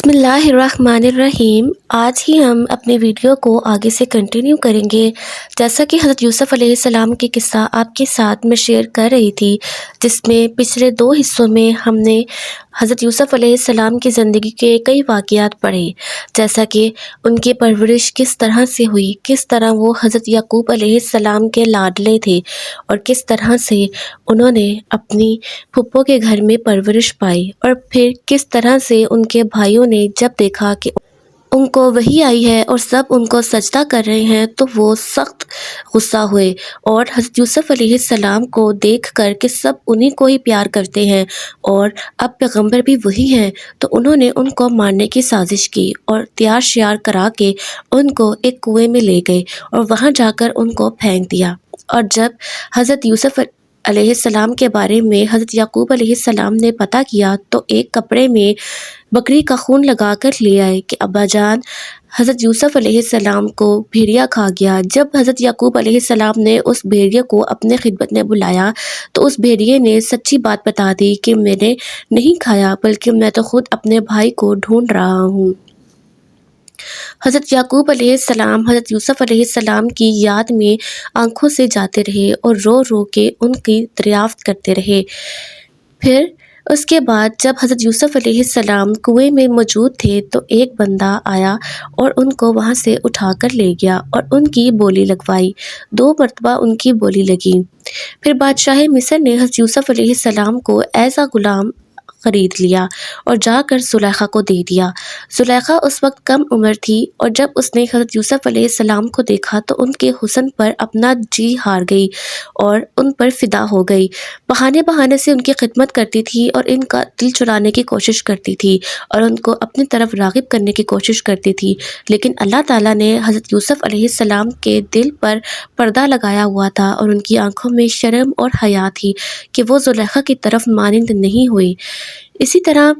بسم اللہ الرحمن الرحیم۔ آج ہی ہم اپنے ویڈیو کو آگے سے کنٹینیو کریں گے۔ جیسا کہ حضرت یوسف علیہ السلام کی قصہ آپ کے ساتھ میں شیئر کر رہی تھی، جس میں پچھلے 2 حصوں میں ہم نے حضرت یوسف علیہ السلام کی زندگی کے کئی واقعات پڑھے، جیسا کہ ان کی پرورش کس طرح سے ہوئی، کس طرح وہ حضرت یعقوب علیہ السلام کے لاڈلے تھے اور کس طرح سے انہوں نے اپنی پھپھو کے گھر میں پرورش پائی، اور پھر کس طرح سے ان کے بھائیوں نے جب دیکھا کہ ان کو وحی آئی ہے اور سب ان کو سجدہ کر رہے ہیں تو وہ سخت غصہ ہوئے، اور حضرت یوسف علیہ السلام کو دیکھ کر کہ سب انہی کو ہی پیار کرتے ہیں اور اب پیغمبر بھی وہی ہیں، تو انہوں نے ان کو مارنے کی سازش کی اور تیار شیار کرا کے ان کو ایک کنویں میں لے گئے اور وہاں جا کر ان کو پھینک دیا۔ اور جب حضرت یوسف علیہ السلام کے بارے میں حضرت یعقوب علیہ السلام نے پتہ کیا تو ایک کپڑے میں بکری کا خون لگا کر لے آئے کہ ابا جان، حضرت یوسف علیہ السلام کو بھیڑیا کھا گیا۔ جب حضرت یعقوب علیہ السلام نے اس بھیڑیے کو اپنے خدمت میں بلایا تو اس بھیڑیے نے سچی بات بتا دی کہ میں نے نہیں کھایا، بلکہ میں تو خود اپنے بھائی کو ڈھونڈ رہا ہوں۔ حضرت یعقوب علیہ السلام حضرت یوسف علیہ السلام کی یاد میں آنکھوں سے جاتے رہے اور رو رو کے ان کی دریافت کرتے رہے۔ پھر اس کے بعد جب حضرت یوسف علیہ السلام کنویں میں موجود تھے تو ایک بندہ آیا اور ان کو وہاں سے اٹھا کر لے گیا اور ان کی بولی لگوائی۔ 2 مرتبہ ان کی بولی لگی۔ پھر بادشاہ مصر نے حضرت یوسف علیہ السلام کو ایز غلام خرید لیا اور جا کر زلیخا کو دے دیا۔ زلیخا اس وقت کم عمر تھی اور جب اس نے حضرت یوسف علیہ السلام کو دیکھا تو ان کے حسن پر اپنا جی ہار گئی اور ان پر فدا ہو گئی۔ بہانے بہانے سے ان کی خدمت کرتی تھی اور ان کا دل چرانے کی کوشش کرتی تھی اور ان کو اپنی طرف راغب کرنے کی کوشش کرتی تھی، لیکن اللہ تعالیٰ نے حضرت یوسف علیہ السلام کے دل پر پردہ لگایا ہوا تھا اور ان کی آنکھوں میں شرم اور حیا تھی کہ وہ زلیخا کی طرف مانند نہیں ہوئی۔ اسی طرح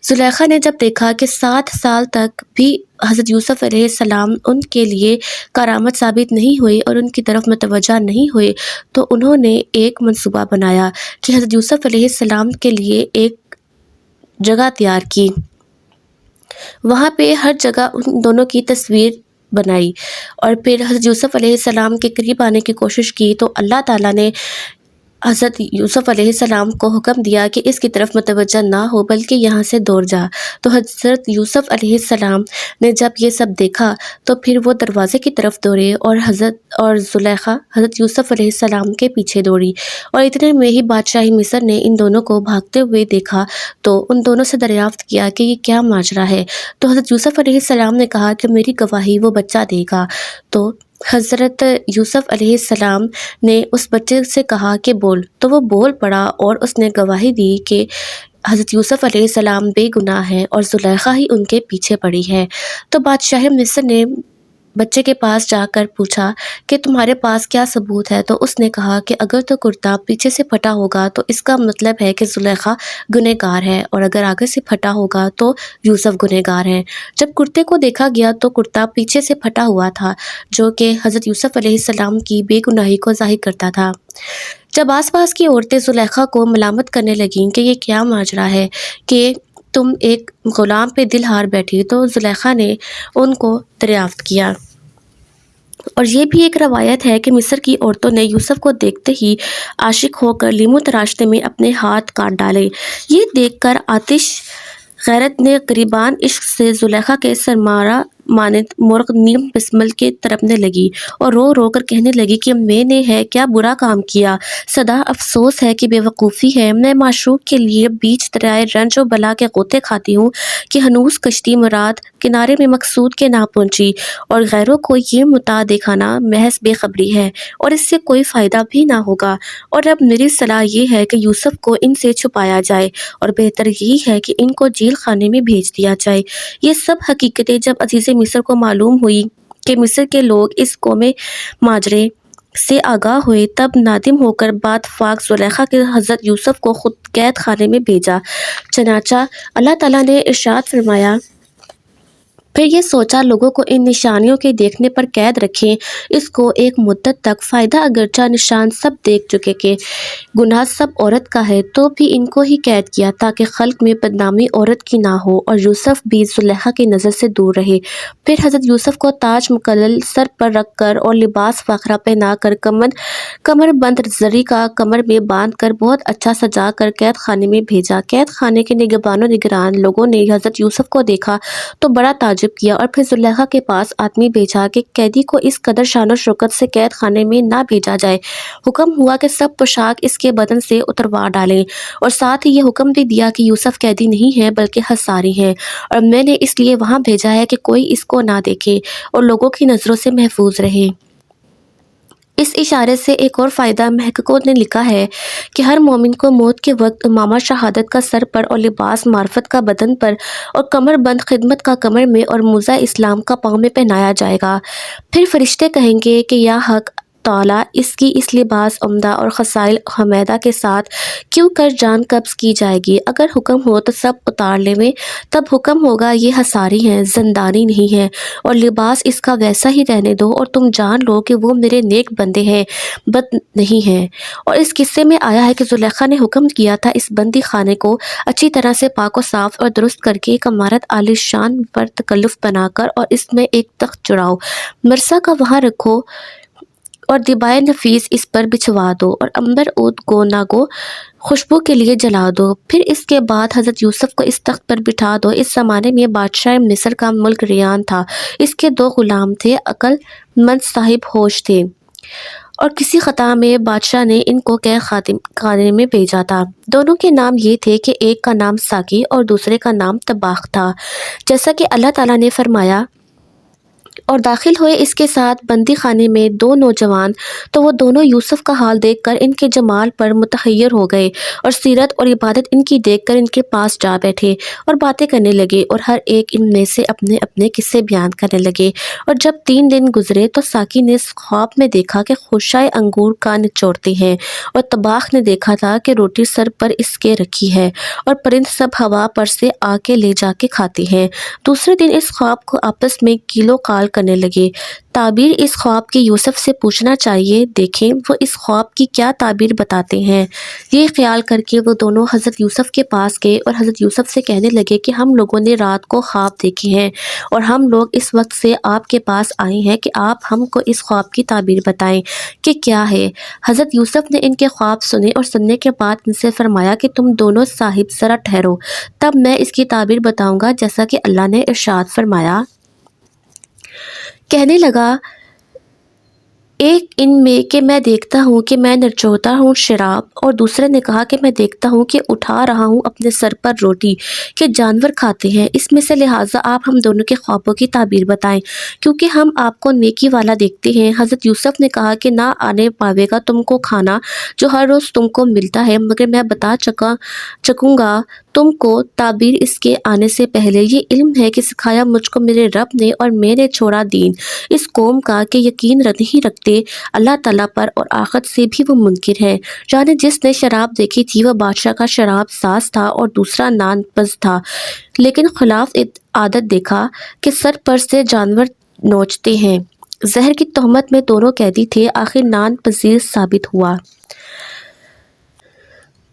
زلیخا نے جب دیکھا کہ 7 سال تک بھی حضرت یوسف علیہ السلام ان کے لیے کرامت ثابت نہیں ہوئی اور ان کی طرف متوجہ نہیں ہوئے تو انہوں نے ایک منصوبہ بنایا کہ حضرت یوسف علیہ السلام کے لیے ایک جگہ تیار کی۔ وہاں پہ ہر جگہ ان دونوں کی تصویر بنائی اور پھر حضرت یوسف علیہ السلام کے قریب آنے کی کوشش کی تو اللہ تعالیٰ نے حضرت یوسف علیہ السلام کو حکم دیا کہ اس کی طرف متوجہ نہ ہو بلکہ یہاں سے دور جا۔ تو حضرت یوسف علیہ السلام نے جب یہ سب دیکھا تو پھر وہ دروازے کی طرف دوڑے اور زلیخا حضرت یوسف علیہ السلام کے پیچھے دوڑی، اور اتنے میں ہی بادشاہ مصر نے ان دونوں کو بھاگتے ہوئے دیکھا تو ان دونوں سے دریافت کیا کہ یہ کیا ماجرا ہے۔ تو حضرت یوسف علیہ السلام نے کہا کہ میری گواہی وہ بچہ دے گا۔ تو حضرت یوسف علیہ السلام نے اس بچے سے کہا کہ بول، تو وہ بول پڑا اور اس نے گواہی دی کہ حضرت یوسف علیہ السلام بے گناہ ہیں اور زلیخا ہی ان کے پیچھے پڑی ہے۔ تو بادشاہ مصر نے بچے کے پاس جا کر پوچھا کہ تمہارے پاس کیا ثبوت ہے؟ تو اس نے کہا کہ اگر تو کرتا پیچھے سے پھٹا ہوگا تو اس کا مطلب ہے کہ زلیخا گنہگار ہے، اور اگر آگے سے پھٹا ہوگا تو یوسف گنہگار ہے۔ جب کرتے کو دیکھا گیا تو کرتا پیچھے سے پھٹا ہوا تھا، جو کہ حضرت یوسف علیہ السلام کی بے گناہی کو ظاہر کرتا تھا۔ جب آس پاس کی عورتیں زلیخا کو ملامت کرنے لگیں کہ یہ کیا ماجرا ہے کہ تم ایک غلام پہ دل ہار بیٹھی، تو زلیخا نے ان کو دریافت کیا۔ اور یہ بھی ایک روایت ہے کہ مصر کی عورتوں نے یوسف کو دیکھتے ہی عاشق ہو کر لیموں تراشتے میں اپنے ہاتھ کاٹ ڈالے۔ یہ دیکھ کر آتش غیرت نے گریبان عشق سے زلیخا کے سرمارہ مانند مرغ نیم بسمل کے تڑپنے لگی اور رو رو کر کہنے لگی کہ میں نے ہے کیا برا کام کیا، سدا افسوس ہے کہ بے وقوفی ہے، میں معشوق کے لیے بیچ دریائے رنج و بلا کے غوطے کھاتی ہوں کہ ہنوز کشتی مراد کنارے میں مقصود کے نہ پہنچی، اور غیروں کو یہ متاع دکھانا محض بے خبری ہے اور اس سے کوئی فائدہ بھی نہ ہوگا، اور اب میری صلاح یہ ہے کہ یوسف کو ان سے چھپایا جائے اور بہتر یہی ہے کہ ان کو جیل خانے میں بھیج دیا جائے۔ یہ سب حقیقتیں جب عزیز مصر کو معلوم ہوئی کہ مصر کے لوگ اس قوم ماجرے سے آگاہ ہوئے، تب نادم ہو کر بات فاق زلیخا کے حضرت یوسف کو خود قید خانے میں بھیجا۔ چنانچہ اللہ تعالیٰ نے ارشاد فرمایا پھر یہ سوچا لوگوں کو ان نشانیوں کے دیکھنے پر قید رکھیں۔ اس کو ایک مدت تک فائدہ اگرچہ نشان سب دیکھ چکے کہ گناہ سب عورت کا ہے تو بھی ان کو ہی قید کیا تاکہ خلق میں بدنامی عورت کی نہ ہو اور یوسف بھی زلیخا کی نظر سے دور رہے۔ پھر حضرت یوسف کو تاج مکلل سر پر رکھ کر اور لباس فاخرہ پہنا کر کمر بند زری کا کمر میں باندھ کر بہت اچھا سجا کر قید خانے میں بھیجا۔ قید خانے کے نگہبان و نگران لوگوں نے حضرت یوسف کو دیکھا تو بڑا تعجب کیا اور پھر زلیخا کے پاس آدمی بھیجا کہ قیدی کو اس قدر شان و شوکت سے قید خانے میں نہ بھیجا جائے۔ حکم ہوا کہ سب پوشاک اس کے بدن سے اتروا ڈالیں اور ساتھ ہی یہ حکم بھی دیا کہ یوسف قیدی نہیں ہے بلکہ حصاری ہیں اور میں نے اس لیے وہاں بھیجا ہے کہ کوئی اس کو نہ دیکھے اور لوگوں کی نظروں سے محفوظ رہے۔ اس اشارے سے ایک اور فائدہ محققوں نے لکھا ہے کہ ہر مومن کو موت کے وقت امامہ شہادت کا سر پر اور لباس معرفت کا بدن پر اور کمر بند خدمت کا کمر میں اور موزہ اسلام کا پاؤں میں پہنایا جائے گا۔ پھر فرشتے کہیں گے کہ یا حق تعالیٰ اس کی اس لباس عمدہ اور خصائل حمیدہ کے ساتھ کیوں کر جان قبض کی جائے گی؟ اگر حکم ہو تو سب اتار لیں، تب حکم ہوگا یہ حصاری ہیں، زندانی نہیں ہیں، اور لباس اس کا ویسا ہی رہنے دو اور تم جان لو کہ وہ میرے نیک بندے ہیں، بد نہیں ہیں۔ اور اس قصے میں آیا ہے کہ زلیخا نے حکم کیا تھا اس بندی خانے کو اچھی طرح سے پاک و صاف اور درست کر کے ایک عمارت عالی شان پر تکلف بنا کر اور اس میں ایک تخت چڑھاؤ، مرثا کا وہاں رکھو اور دبائے نفیس اس پر بچھوا دو اور عنبر عود گو نہ گو خوشبو کے لیے جلا دو۔ پھر اس کے بعد حضرت یوسف کو اس تخت پر بٹھا دو۔ اس زمانے میں بادشاہ مصر کا ملک ریان تھا، اس کے 2 غلام تھے، عقل مند صاحب ہوش تھے اور کسی خطا میں بادشاہ نے ان کو قید خانے میں بھیجا تھا۔ دونوں کے نام یہ تھے کہ ایک کا نام ساقی اور دوسرے کا نام طباخ تھا، جیسا کہ اللہ تعالیٰ نے فرمایا، اور داخل ہوئے اس کے ساتھ بندی خانے میں 2 نوجوان، تو وہ دونوں یوسف کا حال دیکھ کر ان کے جمال پر متحیر ہو گئے اور سیرت اور عبادت ان کی دیکھ کر ان کے پاس جا بیٹھے اور باتیں کرنے لگے اور ہر ایک ان میں سے اپنے اپنے قصے بیان کرنے لگے۔ اور جب 3 دن گزرے تو ساقی نے خواب میں دیکھا کہ خوشائے انگور کا نچوڑتے ہیں اور طباخ نے دیکھا تھا کہ روٹی سر پر اس کے رکھی ہے اور پرند سب ہوا پر سے آ کے لے جا کے کھاتے ہیں۔ دوسرے دن اس خواب کو آپس میں کیلو کال کرنے لگے۔ تعبیر اس خواب کی یوسف سے پوچھنا چاہیے، دیکھیں وہ اس خواب کی کیا تعبیر بتاتے ہیں۔ یہ خیال کر کے وہ دونوں حضرت یوسف کے پاس گئے اور حضرت یوسف سے کہنے لگے کہ ہم لوگوں نے رات کو خواب دیکھے ہیں اور ہم لوگ اس وقت سے آپ کے پاس آئے ہیں کہ آپ ہم کو اس خواب کی تعبیر بتائیں کہ کیا ہے۔ حضرت یوسف نے ان کے خواب سنے اور سننے کے بعد ان سے فرمایا کہ تم دونوں صاحب ذرا ٹھہرو، تب میں اس کی تعبیر بتاؤں گا جیسا کہ اللہ نے ارشاد فرمایا۔ کہنے لگا ایک ان میں کہ میں دیکھتا ہوں کہ میں نچوڑتا ہوں شراب، اور دوسرے نے کہا کہ میں دیکھتا ہوں کہ اٹھا رہا ہوں اپنے سر پر روٹی کہ جانور کھاتے ہیں۔ اس میں سے لہٰذا آپ ہم دونوں کے خوابوں کی تعبیر بتائیں کیونکہ ہم آپ کو نیکی والا دیکھتے ہیں۔ حضرت یوسف نے کہا کہ نہ آنے پاوے گا تم کو کھانا جو ہر روز تم کو ملتا ہے، مگر میں بتا چکوں گا تم کو تعبیر اس کے آنے سے پہلے۔ یہ علم ہے کہ سکھایا مجھ کو میرے رب نے اور میں نے چھوڑا دین اس قوم کا کہ یقین نہیں رکھتے اللہ تعالیٰ پر اور آخرت سے بھی وہ منکر ہے۔ یعنی جس نے شراب دیکھی تھی وہ بادشاہ کا شراب ساز تھا اور دوسرا نان پز تھا، لیکن خلاف عادت دیکھا کہ سر پر سے جانور نوچتے ہیں۔ زہر کی تہمت میں دونوں قیدی تھے، آخر نان پذیر ثابت ہوا۔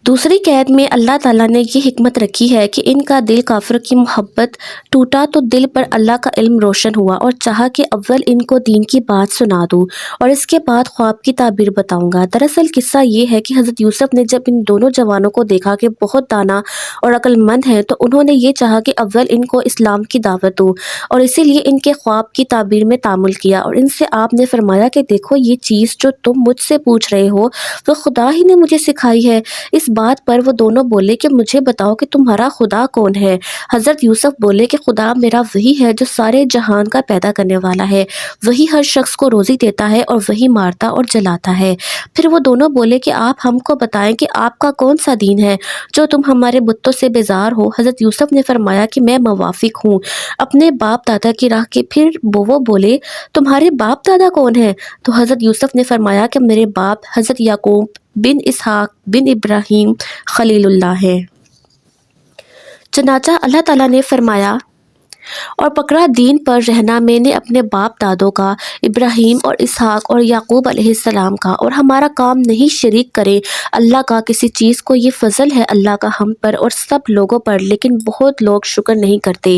دوسری قید میں اللہ تعالیٰ نے یہ حکمت رکھی ہے کہ ان کا دل کافر کی محبت ٹوٹا تو دل پر اللہ کا علم روشن ہوا اور چاہا کہ اول ان کو دین کی بات سنا دوں اور اس کے بعد خواب کی تعبیر بتاؤں گا۔ دراصل قصہ یہ ہے کہ حضرت یوسف نے جب ان دونوں جوانوں کو دیکھا کہ بہت دانا اور عقل مند ہیں تو انہوں نے یہ چاہا کہ اول ان کو اسلام کی دعوت دوں اور اسی لیے ان کے خواب کی تعبیر میں تعامل کیا اور ان سے آپ نے فرمایا کہ دیکھو یہ چیز جو تم مجھ سے پوچھ رہے ہو وہ خدا ہی نے مجھے سکھائی ہے۔ اس بات پر وہ دونوں بولے کہ مجھے بتاؤ کہ تمہارا خدا کون ہے؟ حضرت یوسف بولے کہ خدا میرا وہی ہے جو سارے جہان کا پیدا کرنے والا ہے، وہی ہر شخص کو روزی دیتا ہے اور وہی مارتا اور جلاتا ہے۔ پھر وہ دونوں بولے کہ آپ ہم کو بتائیں کہ آپ کا کون سا دین ہے جو تم ہمارے بتوں سے بیزار ہو۔ حضرت یوسف نے فرمایا کہ میں موافق ہوں اپنے باپ دادا کی راہ کے۔ پھر وہ بولے تمہارے باپ دادا کون ہیں؟ تو حضرت یوسف نے فرمایا کہ میرے باپ حضرت یعقوب بن اسحاق بن ابراہیم خلیل اللہ ہے۔ چنانچہ اللہ تعالیٰ نے فرمایا اور پکڑا دین پر رہنا میں نے اپنے باپ دادوں کا، ابراہیم اور اسحاق اور یعقوب علیہ السلام کا، اور ہمارا کام نہیں شریک کرے اللہ کا کسی چیز کو۔ یہ فضل ہے اللہ کا ہم پر اور سب لوگوں پر، لیکن بہت لوگ شکر نہیں کرتے۔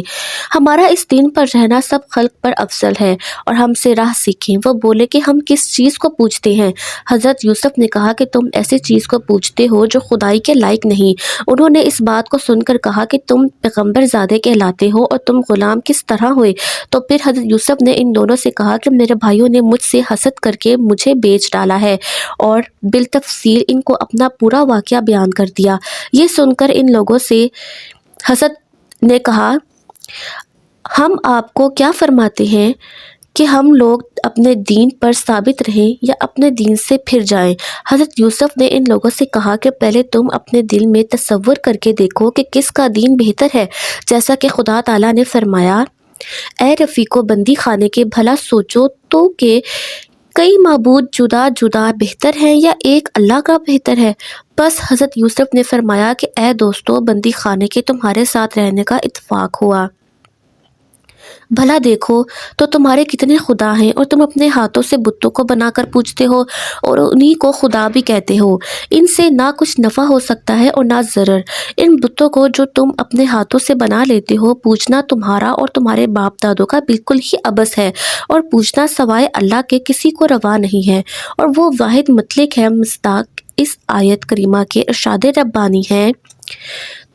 ہمارا اس دین پر رہنا سب خلق پر افضل ہے، اور ہم سے راہ سیکھیں۔ وہ بولے کہ ہم کس چیز کو پوچھتے ہیں؟ حضرت یوسف نے کہا کہ تم ایسی چیز کو پوچھتے ہو جو خدائی کے لائق نہیں۔ انہوں نے اس بات کو سن کر کہا کہ تم پیغمبر زادے کہلاتے ہو اور تم غلام کس طرح ہوئے؟ تو پھر حضرت یوسف نے ان دونوں سے کہا کہ میرے بھائیوں نے مجھ سے حسد کر کے مجھے بیچ ڈالا ہے، اور بالتفصیل ان کو اپنا پورا واقعہ بیان کر دیا۔ یہ سن کر ان لوگوں سے حسد نے کہا، ہم آپ کو کیا فرماتے ہیں کہ ہم لوگ اپنے دین پر ثابت رہیں یا اپنے دین سے پھر جائیں؟ حضرت یوسف نے ان لوگوں سے کہا کہ پہلے تم اپنے دل میں تصور کر کے دیکھو کہ کس کا دین بہتر ہے، جیسا کہ خدا تعالیٰ نے فرمایا، اے رفیقو بندی خانے کے بھلا سوچو تو کہ کئی معبود جدا جدا بہتر ہیں یا ایک اللہ کا بہتر ہے؟ بس حضرت یوسف نے فرمایا کہ اے دوستو، بندی خانے کے تمہارے ساتھ رہنے کا اتفاق ہوا۔ بھلا دیکھو تو تمہارے کتنے خدا ہیں، اور تم اپنے ہاتھوں سے بتوں کو بنا کر پوجتے ہو اور انہی کو خدا بھی کہتے ہو۔ ان سے نہ کچھ نفع ہو سکتا ہے اور نہ ضرر۔ ان بتوں کو جو تم اپنے ہاتھوں سے بنا لیتے ہو، پوجنا تمہارا اور تمہارے باپ دادوں کا بالکل ہی عبث ہے، اور پوجنا سوائے اللہ کے کسی کو روا نہیں ہے۔ اور وہ واحد مطلق ہے، مصداق اس آیت کریمہ کے ارشاد ربانی ہے،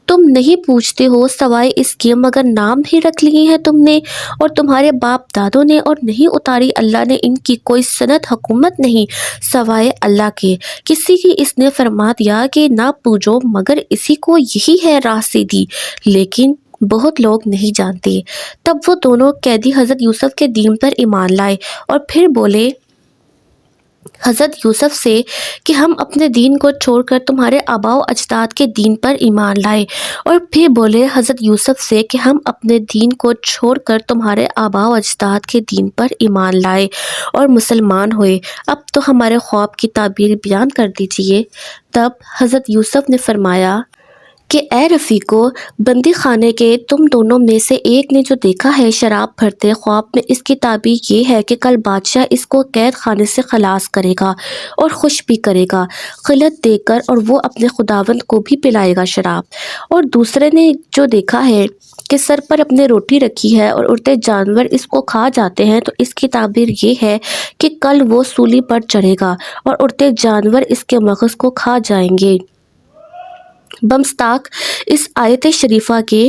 تم نہیں پوچھتے ہو سوائے اس کے مگر نام ہی رکھ لیے ہیں تم نے اور تمہارے باپ دادوں نے، اور نہیں اتاری اللہ نے ان کی کوئی سند حکومت نہیں سوائے اللہ کے۔ کسی کی اس نے فرما دیا کہ نہ پوجو مگر اسی کو، یہی ہے راہ سیدھی، لیکن بہت لوگ نہیں جانتے۔ تب وہ دونوں قیدی حضرت یوسف کے دین پر ایمان لائے اور پھر بولے حضرت یوسف سے کہ ہم اپنے دین کو چھوڑ کر تمہارے آباء و اجداد کے دین پر ایمان لائے، اور پھر بولے حضرت یوسف سے کہ ہم اپنے دین کو چھوڑ کر تمہارے آباء و اجداد کے دین پر ایمان لائے اور مسلمان ہوئے۔ اب تو ہمارے خواب کی تعبیر بیان کر دیجئے۔ تب حضرت یوسف نے فرمایا کہ اے رفیقو بندی خانے کے تم دونوں میں سے ایک نے جو دیکھا ہے شراب بھرتے خواب میں، اس کی تعبیر یہ ہے کہ کل بادشاہ اس کو قید خانے سے خلاص کرے گا اور خوش بھی کرے گا خلعت دے کر، اور وہ اپنے خداوند کو بھی پلائے گا شراب۔ اور دوسرے نے جو دیکھا ہے کہ سر پر اپنے روٹی رکھی ہے اور اڑتے جانور اس کو کھا جاتے ہیں، تو اس کی تعبیر یہ ہے کہ کل وہ سولی پر چڑھے گا اور اڑتے جانور اس کے مغز کو کھا جائیں گے۔ بمصداق اس آیت شریفہ کے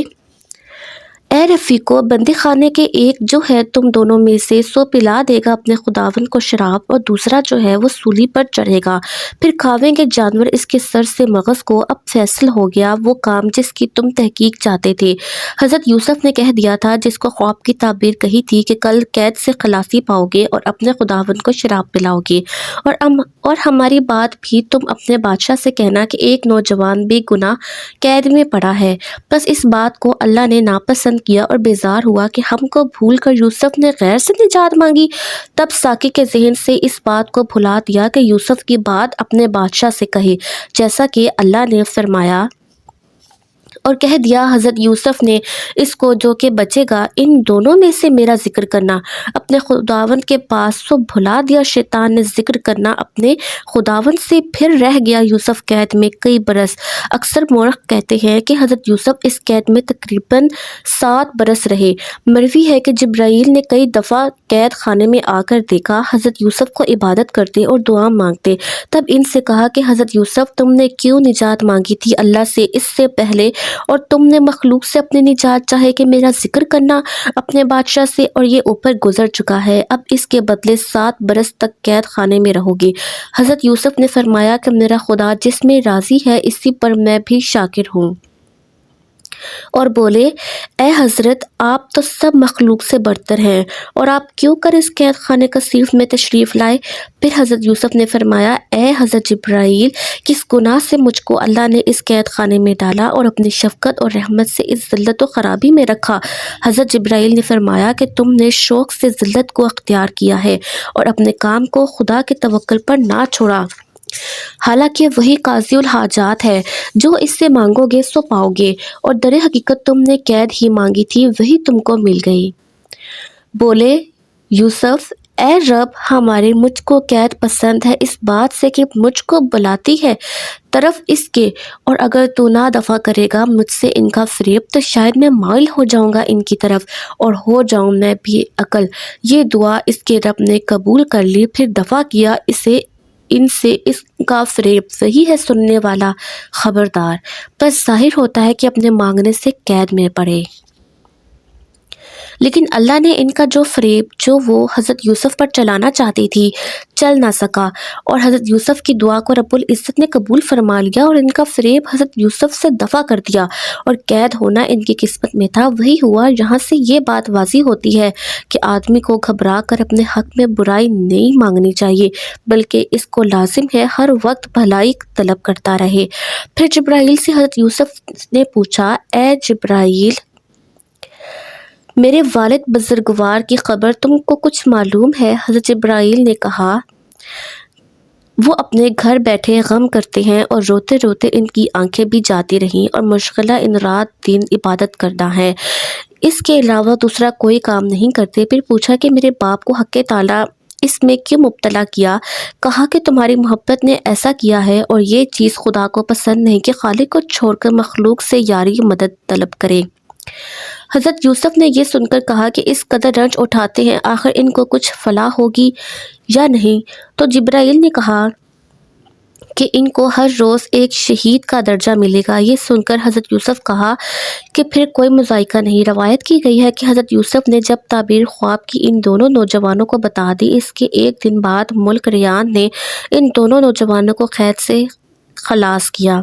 اے رفیقو بندی خانے کے ایک جو ہے تم دونوں میں سے، سو پلا دے گا اپنے خداوند کو شراب، اور دوسرا جو ہے وہ سولی پر چڑھے گا، پھر کھاویں گے جانور اس کے سر سے مغز کو۔ اب فیصل ہو گیا وہ کام جس کی تم تحقیق چاہتے تھے۔ حضرت یوسف نے کہہ دیا تھا جس کو خواب کی تعبیر کہی تھی کہ کل قید سے خلاصی پاؤ گے اور اپنے خداوند کو شراب پلاؤ گے، اور ہماری بات بھی تم اپنے بادشاہ سے کہنا کہ ایک نوجوان بے گناہ قید میں پڑا ہے۔ بس اس بات کو اللہ نے ناپسند کیا اور بیزار ہوا کہ ہم کو بھول کر یوسف نے غیر سے نجات مانگی۔ تب ساقی کے ذہن سے اس بات کو بھلا دیا کہ یوسف کی بات اپنے بادشاہ سے کہے، جیسا کہ اللہ نے فرمایا، اور کہہ دیا حضرت یوسف نے اس کو جو کہ بچے گا ان دونوں میں سے میرا ذکر کرنا اپنے خداوند کے پاس۔ سو بھلا دیا شیطان نے ذکر کرنا اپنے خداوند سے، پھر رہ گیا یوسف قید میں کئی برس۔ اکثر مورخ کہتے ہیں کہ حضرت یوسف اس قید میں تقریباً 7 برس رہے۔ مروی ہے کہ جبرائیل نے کئی دفعہ قید خانے میں آ کر دیکھا حضرت یوسف کو عبادت کرتے اور دعا مانگتے۔ تب ان سے کہا کہ حضرت یوسف تم نے کیوں نجات مانگی تھی اللہ سے اس سے پہلے، اور تم نے مخلوق سے اپنی نجات چاہے کہ میرا ذکر کرنا اپنے بادشاہ سے، اور یہ اوپر گزر چکا ہے، اب اس کے بدلے 7 برس تک قید خانے میں رہو گے۔ حضرت یوسف نے فرمایا کہ میرا خدا جس میں راضی ہے اسی پر میں بھی شاکر ہوں، اور بولے اے حضرت آپ تو سب مخلوق سے برتر ہیں، اور آپ کیوں کر اس قید خانے کثیف میں تشریف لائے؟ پھر حضرت یوسف نے فرمایا اے حضرت جبرائیل کس گناہ سے مجھ کو اللہ نے اس قید خانے میں ڈالا اور اپنی شفقت اور رحمت سے اس ذلت و خرابی میں رکھا؟ حضرت جبرائیل نے فرمایا کہ تم نے شوق سے ذلت کو اختیار کیا ہے اور اپنے کام کو خدا کے توکل پر نہ چھوڑا۔ حالانکہ وہی قاضی الحاجات ہے، جو اس سے مانگو گے سو پاؤ گے، اور در حقیقت تم نے قید ہی مانگی تھی، وہی تم کو مل گئی۔ بولے یوسف، اے رب ہمارے، مجھ کو قید پسند ہے اس بات سے کہ مجھ کو بلاتی ہے طرف اس کے، اور اگر تو نہ دفع کرے گا مجھ سے ان کا فریب تو شاید میں مائل ہو جاؤں گا ان کی طرف، اور ہو جاؤں میں بھی عقل۔ یہ دعا اس کے رب نے قبول کر لی، پھر دفع کیا اسے ان سے اس کا فریب، وہی ہے سننے والا خبردار۔ بس ظاہر ہوتا ہے کہ اپنے مانگنے سے قید میں پڑے۔ لیکن اللہ نے ان کا جو فریب جو وہ حضرت یوسف پر چلانا چاہتی تھی چل نہ سکا، اور حضرت یوسف کی دعا کو رب العزت نے قبول فرما لیا، اور ان کا فریب حضرت یوسف سے دفع کر دیا، اور قید ہونا ان کی قسمت میں تھا، وہی ہوا۔ یہاں سے یہ بات واضح ہوتی ہے کہ آدمی کو گھبرا کر اپنے حق میں برائی نہیں مانگنی چاہیے، بلکہ اس کو لازم ہے ہر وقت بھلائی طلب کرتا رہے۔ پھر جبرائیل سے حضرت یوسف نے پوچھا، اے جبرائیل، میرے والد بزرگوار کی خبر تم کو کچھ معلوم ہے؟ حضرت جبرائیل نے کہا، وہ اپنے گھر بیٹھے غم کرتے ہیں، اور روتے روتے ان کی آنکھیں بھی جاتی رہیں، اور مشغلہ ان رات دن عبادت کرنا ہے، اس کے علاوہ دوسرا کوئی کام نہیں کرتے۔ پھر پوچھا کہ میرے باپ کو حق تعالیٰ اس میں کیوں مبتلا کیا؟ کہا کہ تمہاری محبت نے ایسا کیا ہے، اور یہ چیز خدا کو پسند نہیں کہ خالق کو چھوڑ کر مخلوق سے یاری مدد طلب کرے۔ حضرت یوسف نے یہ سن کر کہا کہ اس قدر رنج اٹھاتے ہیں، آخر ان کو کچھ فلاح ہوگی یا نہیں؟ تو جبرائیل نے کہا کہ ان کو ہر روز ایک شہید کا درجہ ملے گا۔ یہ سن کر حضرت یوسف کہا کہ پھر کوئی مذائقہ نہیں۔ روایت کی گئی ہے کہ حضرت یوسف نے جب تعبیر خواب کی ان دونوں نوجوانوں کو بتا دی، اس کے ایک دن بعد ملک ریان نے ان دونوں نوجوانوں کو قید سے خلاص کیا،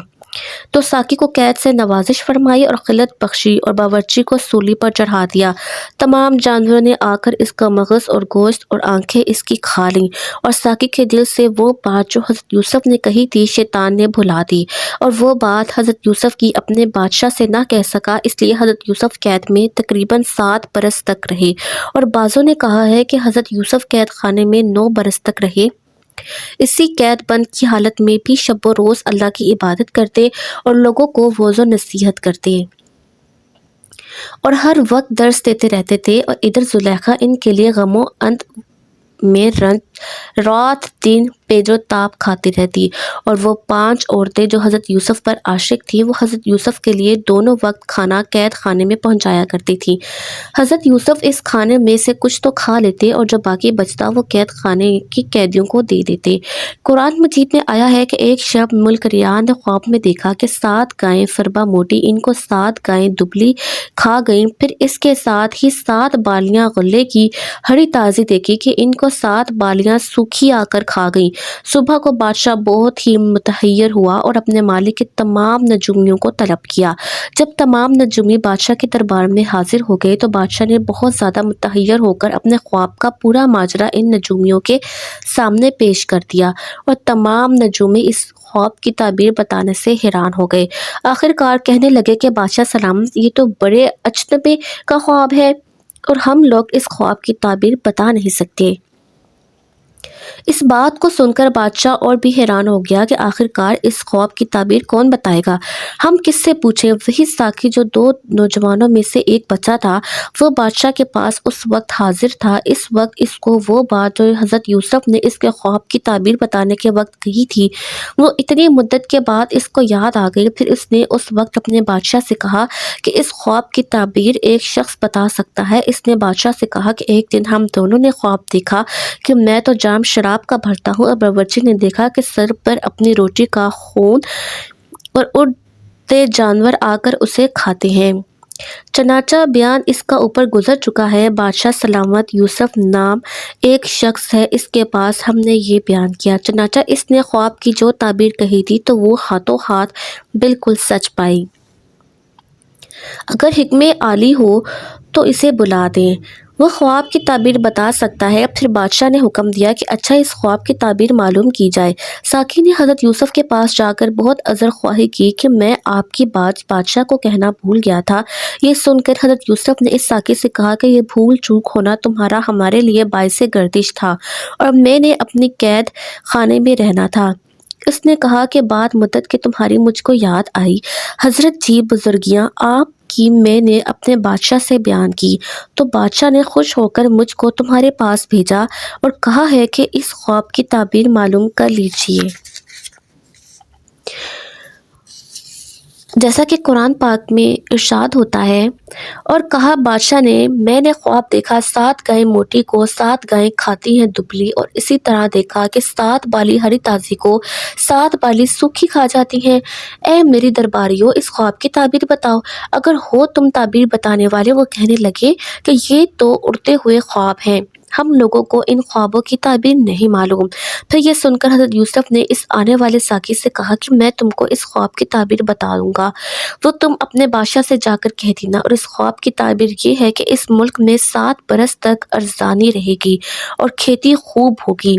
تو ساقی کو قید سے نوازش فرمائی اور خلعت بخشی، اور باورچی کو سولی پر چڑھا دیا۔ تمام جانوروں نے آ کر اس کا مغز اور گوشت اور آنکھیں اس کی کھا لیں، اور ساقی کے دل سے وہ بات جو حضرت یوسف نے کہی تھی شیطان نے بھلا دی، اور وہ بات حضرت یوسف کی اپنے بادشاہ سے نہ کہہ سکا، اس لیے حضرت یوسف قید میں تقریباً 7 برس تک رہے، اور بعضوں نے کہا ہے کہ حضرت یوسف قید خانے میں 9 برس تک رہے۔ اسی قید بند کی حالت میں بھی شب و روز اللہ کی عبادت کرتے اور لوگوں کو وعظ و نصیحت کرتے، اور ہر وقت درس دیتے رہتے تھے، اور ادھر زلیخا ان کے لیے غم و اند میں رات دن پیج و تاب کھاتی رہتی، اور وہ 5 عورتیں جو حضرت یوسف پر عاشق تھیں، وہ حضرت یوسف کے لیے دونوں وقت کھانا قید خانے میں پہنچایا کرتی تھیں۔ حضرت یوسف اس کھانے میں سے کچھ تو کھا لیتے، اور جو باقی بچتا وہ قید خانے کی قیدیوں کو دے دیتے۔ قرآن مجید میں آیا ہے کہ ایک شب ملک ریان نے خواب میں دیکھا کہ 7 گائیں فربا موٹی ان کو 7 گائیں دبلی کھا گئیں، پھر اس کے ساتھ ہی 7 بالیاں غلے کی ہری تازی دیکھی کہ ان کو 7 بالیاں سوکھی آ کر کھا گئیں۔ صبح کو بادشاہ بہت ہی متحیر ہوا اور اپنے مالک کے تمام نجومیوں کو طلب کیا۔ جب تمام نجومی بادشاہ کے دربار میں حاضر ہو گئے تو بادشاہ نے بہت زیادہ متحیر ہو کر اپنے خواب کا پورا ماجرا ان نجومیوں کے سامنے پیش کر دیا، اور تمام نجومی اس خواب کی تعبیر بتانے سے حیران ہو گئے۔ آخر کار کہنے لگے کہ بادشاہ سلامت، یہ تو بڑے اچنبے کا خواب ہے، اور ہم لوگ اس خواب کی تعبیر بتا نہیں سکتے۔ اس بات کو سن کر بادشاہ اور بھی حیران ہو گیا کہ آخر کار اس خواب کی تعبیر کون بتائے گا، ہم کس سے پوچھیں؟ وہی ساقی جو 2 نوجوانوں میں سے ایک بچہ تھا، وہ بادشاہ کے پاس اس وقت حاضر تھا۔ اس وقت اس کو وہ بات جو حضرت یوسف نے اس کے خواب کی تعبیر بتانے کے وقت کہی تھی، وہ اتنی مدت کے بعد اس کو یاد آ گئی۔ پھر اس نے اس وقت اپنے بادشاہ سے کہا کہ اس خواب کی تعبیر ایک شخص بتا سکتا ہے۔ اس نے بادشاہ سے کہا کہ ایک دن ہم دونوں نے خواب دیکھا کہ میں تو جام شراب کا بھرتا ہوں، اور باورچی نے دیکھا کہ سر پر اپنی روٹی کا خون اور اڑتے جانور آ کر اسے کھاتے ہیں۔ چنانچہ بیان اس کا اوپر گزر چکا ہے۔ بادشاہ سلامت، یوسف نام ایک شخص ہے، اس کے پاس ہم نے یہ بیان کیا، چنانچہ اس نے خواب کی جو تعبیر کہی تھی تو وہ ہاتھوں ہاتھ بالکل سچ پائی۔ اگر حکم عالی ہو تو اسے بلا دیں، وہ خواب کی تعبیر بتا سکتا ہے۔ پھر بادشاہ نے حکم دیا کہ اچھا اس خواب کی تعبیر معلوم کی جائے۔ ساقی نے حضرت یوسف کے پاس جا کر بہت عذر خواہی کی کہ میں آپ کی بات بادشاہ کو کہنا بھول گیا تھا۔ یہ سن کر حضرت یوسف نے اس ساقی سے کہا کہ یہ بھول چوک ہونا تمہارا ہمارے لیے باعث گردش تھا، اور میں نے اپنی قید خانے میں رہنا تھا، اس نے کہا کہ بعد مدت کے تمہاری مجھ کو یاد آئی۔ حضرت جی بزرگیاں آپ کی میں نے اپنے بادشاہ سے بیان کی تو بادشاہ نے خوش ہو کر مجھ کو تمہارے پاس بھیجا اور کہا ہے کہ اس خواب کی تعبیر معلوم کر لیجیے۔ جیسا کہ قرآن پاک میں ارشاد ہوتا ہے، اور کہا بادشاہ نے میں نے خواب دیکھا 7 گائیں موٹی کو 7 گائیں کھاتی ہیں دبلی، اور اسی طرح دیکھا کہ 7 بالی ہری تازی کو 7 بالی سوکھی کھا جاتی ہیں۔ اے میری درباریوں، اس خواب کی تعبیر بتاؤ۔ اگر ہو تم تعبیر بتانے والے۔ وہ کہنے لگے کہ یہ تو اڑتے ہوئے خواب ہیں، ہم لوگوں کو ان خوابوں کی تعبیر نہیں معلوم۔ پھر یہ سن کر حضرت یوسف نے اس آنے والے ساقی سے کہا کہ میں تم کو اس خواب کی تعبیر بتا دوں گا، وہ تم اپنے بادشاہ سے جا کر کہہ دینا۔ اور اس خواب کی تعبیر یہ ہے کہ اس ملک میں 7 برس تک ارزانی رہے گی اور کھیتی خوب ہوگی،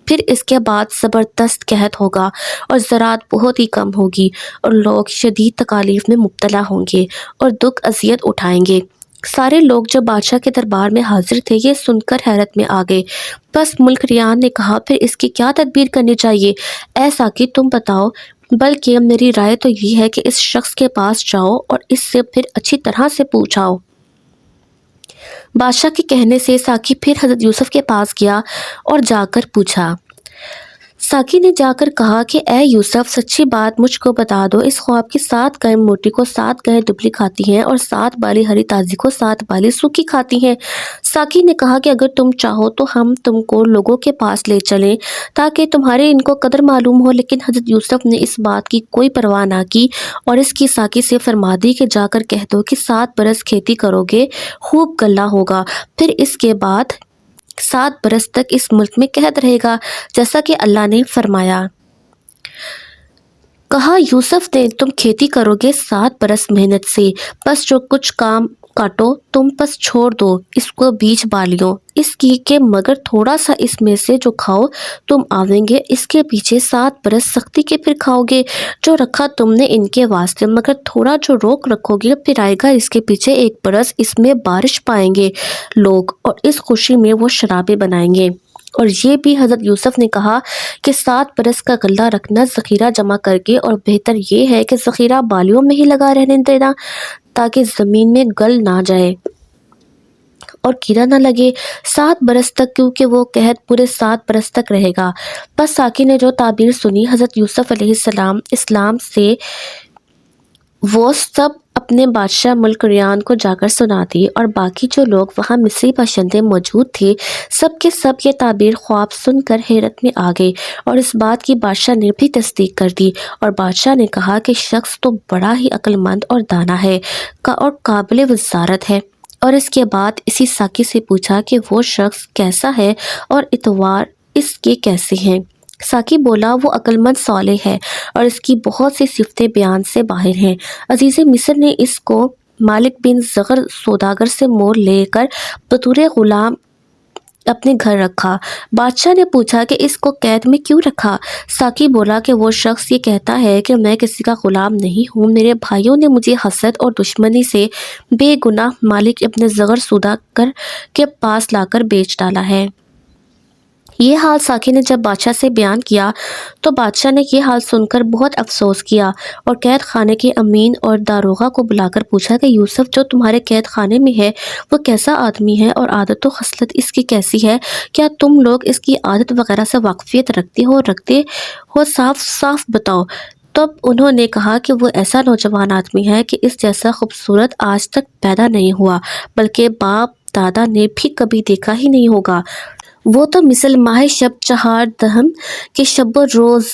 پھر اس کے بعد زبردست قحط ہوگا اور زراعت بہت ہی کم ہوگی اور لوگ شدید تکالیف میں مبتلا ہوں گے اور دکھ اذیت اٹھائیں گے۔ سارے لوگ جو بادشاہ کے دربار میں حاضر تھے یہ سن کر حیرت میں آ گئے۔ بس ملک ریان نے کہا پھر اس کی کیا تدبیر کرنی چاہیے؟ اے ساقی تم بتاؤ، بلکہ میری رائے تو یہ ہے کہ اس شخص کے پاس جاؤ اور اس سے پھر اچھی طرح سے پوچھاؤ۔ بادشاہ کے کہنے سے ساقی پھر حضرت یوسف کے پاس گیا اور جا کر پوچھا۔ ساقی نے جا کر کہا کہ اے یوسف سچی بات مجھ کو بتا دو، اس خواب کی 7 گائیں موٹی کو 7 گائیں دبلی کھاتی ہیں اور 7 بالی ہری تازی کو 7 بالی سوکھی کھاتی ہیں۔ ساقی نے کہا کہ اگر تم چاہو تو ہم تم کو لوگوں کے پاس لے چلیں تاکہ تمہارے ان کو قدر معلوم ہو، لیکن حضرت یوسف نے اس بات کی کوئی پرواہ نہ کی اور اس کی ساقی سے فرما دی کہ جا کر کہہ دو کہ 7 برس کھیتی کرو گے، خوب غلہ ہوگا، پھر اس کے بعد 7 برس تک اس ملک میں قحط رہے گا جیسا کہ اللہ نے فرمایا۔ کہا یوسف نے تم کھیتی کرو گے 7 برس محنت سے، بس جو کچھ کام کاٹو تم بس چھوڑ دو اس کو بیچ بالیوں اس کی کہ مگر تھوڑا سا اس میں سے جو کھاؤ تم آویں گے اس کے پیچھے 7 برس سختی کے پھر کھاؤ گے جو رکھا تم نے ان کے واسطے، مگر تھوڑا جو روک رکھو گے پھر آئے گا اس کے پیچھے 1 برس، اس میں بارش پائیں گے لوگ اور اس خوشی میں وہ شرابیں بنائیں گے۔ اور یہ بھی حضرت یوسف نے کہا کہ 7 برس کا غلہ رکھنا ذخیرہ جمع کر کے، اور بہتر یہ ہے کہ ذخیرہ بالیوں میں ہی لگا رہنے دینا تاکہ زمین میں گل نہ جائے اور کیڑا نہ لگے 7 برس تک، کیونکہ وہ قحط پورے 7 برس تک رہے گا۔ بس ساقی نے جو تعبیر سنی حضرت یوسف علیہ السلام اسلام سے وہ سب اپنے بادشاہ ملک ریان کو جا کر سنا دی، اور باقی جو لوگ وہاں مصری باشندے موجود تھے سب کے سب یہ تعبیر خواب سن کر حیرت میں آ گئے، اور اس بات کی بادشاہ نے بھی تصدیق کر دی۔ اور بادشاہ نے کہا کہ شخص تو بڑا ہی عقل مند اور دانا ہے اور قابل وزارت ہے، اور اس کے بعد اسی ساقی سے پوچھا کہ وہ شخص کیسا ہے اور اتوار اس کے کیسے ہیں۔ ساقی بولا وہ عقل مند صالح ہے اور اس کی بہت سی صفتیں بیان سے باہر ہیں۔ عزیز مصر نے اس کو مالک بن زغر سوداگر سے مول لے کر بطور غلام اپنے گھر رکھا۔ بادشاہ نے پوچھا کہ اس کو قید میں کیوں رکھا؟ ساقی بولا کہ وہ شخص یہ کہتا ہے کہ میں کسی کا غلام نہیں ہوں، میرے بھائیوں نے مجھے حسد اور دشمنی سے بے گناہ مالک ابن زغر سوداگر کے پاس لا کر بیچ ڈالا ہے۔ یہ حال ساقی نے جب بادشاہ سے بیان کیا تو بادشاہ نے یہ حال سن کر بہت افسوس کیا اور قید خانے کے امین اور داروغہ کو بلا کر پوچھا کہ یوسف جو تمہارے قید خانے میں ہے وہ کیسا آدمی ہے اور عادت و خصلت اس کی کیسی ہے؟ کیا تم لوگ اس کی عادت وغیرہ سے واقفیت رکھتے ہو؟ صاف صاف بتاؤ۔ تب انہوں نے کہا کہ وہ ایسا نوجوان آدمی ہے کہ اس جیسا خوبصورت آج تک پیدا نہیں ہوا، بلکہ باپ دادا نے بھی کبھی دیکھا ہی نہیں ہوگا۔ وہ تو مثل ماہ شب 4 دہم کے شب و روز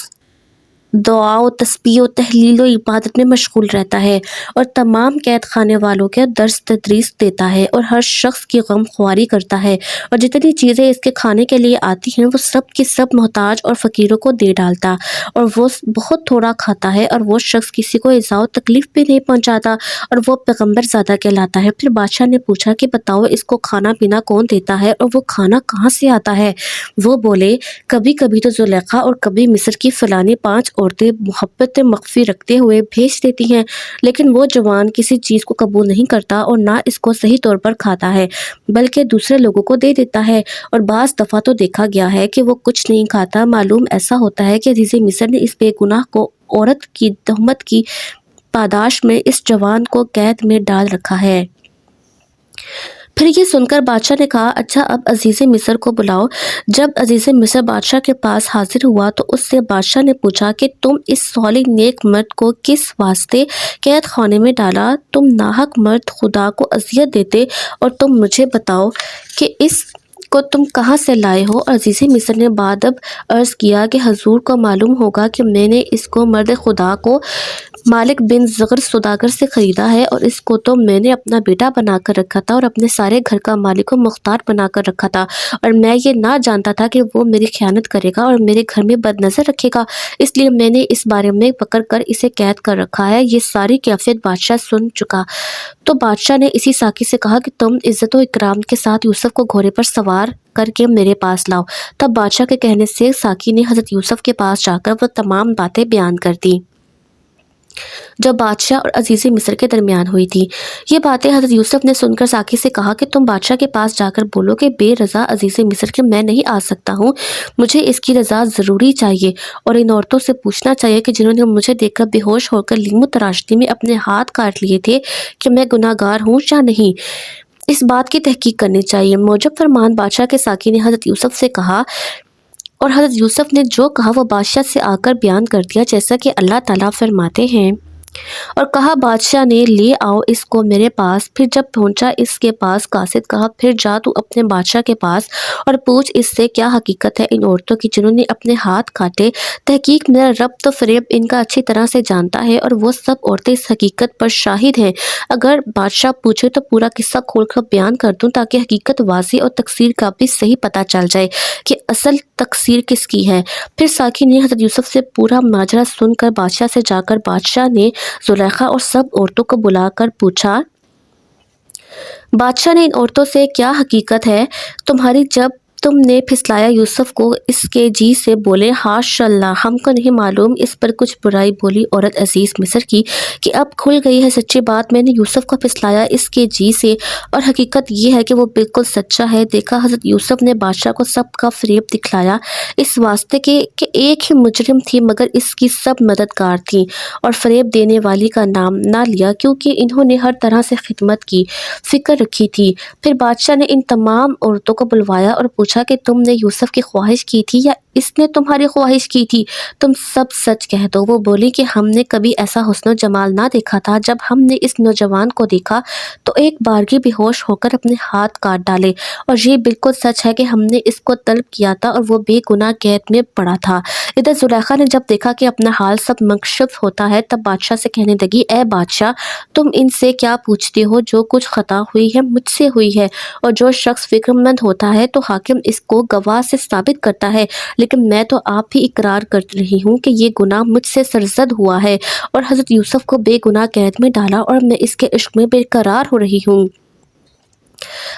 دعا و تسبیح و تحلیل و عبادت میں مشغول رہتا ہے اور تمام قید خانے والوں کے درس تدریس دیتا ہے اور ہر شخص کی غم خواری کرتا ہے، اور جتنی چیزیں اس کے کھانے کے لیے آتی ہیں وہ سب کی سب محتاج اور فقیروں کو دے ڈالتا، اور وہ بہت تھوڑا کھاتا ہے، اور وہ شخص کسی کو ایذا و تکلیف بھی نہیں پہنچاتا، اور وہ پیغمبر زادہ کہلاتا ہے۔ پھر بادشاہ نے پوچھا کہ بتاؤ اس کو کھانا پینا کون دیتا ہے اور وہ کھانا کہاں سے آتا ہے؟ وہ بولے کبھی کبھی تو زلیخا اور کبھی مصر کی فلانی 5 عورتیں محبت مخفی رکھتے ہوئے بھیج دیتی ہیں، لیکن وہ جوان کسی چیز کو قبول نہیں کرتا اور نہ اس کو صحیح طور پر کھاتا ہے بلکہ دوسرے لوگوں کو دے دیتا ہے، اور بعض دفعہ تو دیکھا گیا ہے کہ وہ کچھ نہیں کھاتا۔ معلوم ایسا ہوتا ہے کہ عزیز مصر نے اس بے گناہ کو عورت کی تہمت کی پاداش میں اس جوان کو قید میں ڈال رکھا ہے۔ پھر یہ سن کر بادشاہ نے کہا، اچھا اب عزیز مصر کو بلاؤ۔ جب عزیز مصر بادشاہ کے پاس حاضر ہوا تو اس سے بادشاہ نے پوچھا کہ تم اس صالح نیک مرد کو کس واسطے قید خانے میں ڈالا؟ تم ناحق مرد خدا کو اذیت دیتے، اور تم مجھے بتاؤ کہ اس کو تم کہاں سے لائے ہو؟ اور عزیز مصر نے بادب عرض کیا کہ حضور کو معلوم ہوگا کہ میں نے اس کو مرد خدا کو مالک بن زغر سوداگر سے خریدا ہے، اور اس کو تو میں نے اپنا بیٹا بنا کر رکھا تھا اور اپنے سارے گھر کا مالک و مختار بنا کر رکھا تھا، اور میں یہ نہ جانتا تھا کہ وہ میری خیانت کرے گا اور میرے گھر میں بد نظر رکھے گا، اس لیے میں نے اس بارے میں پکڑ کر اسے قید کر رکھا ہے۔ یہ ساری کیفیت بادشاہ سن چکا تو بادشاہ نے اسی ساقی سے کہا کہ تم عزت و اکرام کے ساتھ یوسف کو گھوڑے پر سوار کر کے میرے پاس لاؤ۔ تب بادشاہ کے کہنے سے ساقی نے حضرت یوسف کے پاس جا کر وہ تمام باتیں بیان کر دیں جو بادشاہ اور عزیز مصر کے درمیان ہوئی تھی۔ یہ باتیں حضرت یوسف نے سن کر ساقی سے کہا کہ تم بادشاہ کے پاس جا کر بولو کہ بے رضا عزیز مصر کے میں نہیں آ سکتا ہوں، مجھے اس کی رضا ضروری چاہیے، اور ان عورتوں سے پوچھنا چاہیے کہ جنہوں نے مجھے دیکھ کر بے ہوش ہو کر لیمو تراشتی میں اپنے ہاتھ کاٹ لیے تھے کہ میں گناہ گار ہوں یا نہیں، اس بات کی تحقیق کرنی چاہیے۔ موجب فرمان بادشاہ کے ساقی نے حضرت یوسف سے کہا، اور حضرت یوسف نے جو کہا وہ بادشاہ سے آ کر بیان کر دیا، جیسا کہ اللہ تعالیٰ فرماتے ہیں، اور کہا بادشاہ نے لے آؤ اس کو میرے پاس۔ پھر جب پہنچا اس کے پاس قاصد کہا، پھر جا تو اپنے بادشاہ کے پاس اور پوچھ اس سے کیا حقیقت ہے ان عورتوں کی جنہوں نے اپنے ہاتھ کاٹے۔ تحقیق میرا رب تو فریب ان کا اچھی طرح سے جانتا ہے، اور وہ سب عورتیں اس حقیقت پر شاہد ہیں۔ اگر بادشاہ پوچھے تو پورا قصہ کھول کر بیان کر دوں تاکہ حقیقت واضح اور تقصیر کا بھی صحیح پتہ چل جائے کہ اصل تقصیر کس کی ہے۔ پھر ساقی نے حضرت یوسف سے پورا ماجرا سن کر بادشاہ سے جا کر بادشاہ نے زلیخا اور سب عورتوں کو بلا کر پوچھا، بادشاہ نے ان عورتوں سے کیا حقیقت ہے تمہاری جب تم نے پھسلایا یوسف کو اس کے جی سے؟ بولے حاش اللہ، ہم کو نہیں معلوم۔ اس پر کچھ برائی بولی عورت عزیز مصر کی کہ اب کھل گئی ہے سچی بات، میں نے یوسف کو پھسلایا اس کے جی سے، اور حقیقت یہ ہے کہ وہ بالکل سچا ہے۔ دیکھا حضرت یوسف نے بادشاہ کو سب کا فریب دکھلایا اس واسطے کہ ایک ہی مجرم تھی مگر اس کی سب مددگار تھیں، اور فریب دینے والی کا نام نہ لیا کیونکہ انہوں نے ہر طرح سے خدمت کی فکر رکھی تھی۔ پھر بادشاہ نے ان تمام عورتوں کو بلوایا اور پوچھا کہ تم نے یوسف کی خواہش کی تھی یا اس نے تمہاری خواہش کی تھی؟ تم سب سچ کہہ دو۔ وہ بولی کہ ہم نے کبھی ایسا حسن و جمال نہ دیکھا تھا۔ جب ہم نے اس نوجوان کو دیکھا تو ایک بارگی بے ہوش ہو کر اپنے ہاتھ کاٹ ڈالے، اور یہ بالکل سچ ہے کہ ہم نے اس کو طلب کیا تھا اور وہ بے گناہ قید میں پڑا تھا۔ ادھر زلیخا نے جب دیکھا کہ اپنا حال سب مکشف ہوتا ہے تب بادشاہ سے کہنے لگی، اے بادشاہ، تم ان سے کیا پوچھتے ہو؟ جو کچھ خطا ہوئی ہے مجھ سے ہوئی ہے، اور جو شخص فکر مند ہوتا ہے تو حاکم اس کو گواہ سے ثابت کرتا ہے، لیکن میں تو آپ ہی اقرار کر رہی ہوں کہ یہ گناہ مجھ سے سرزد ہوا ہے، اور حضرت یوسف کو بے گناہ قید میں ڈالا، اور میں اس کے عشق میں بے قرار ہو رہی ہوں۔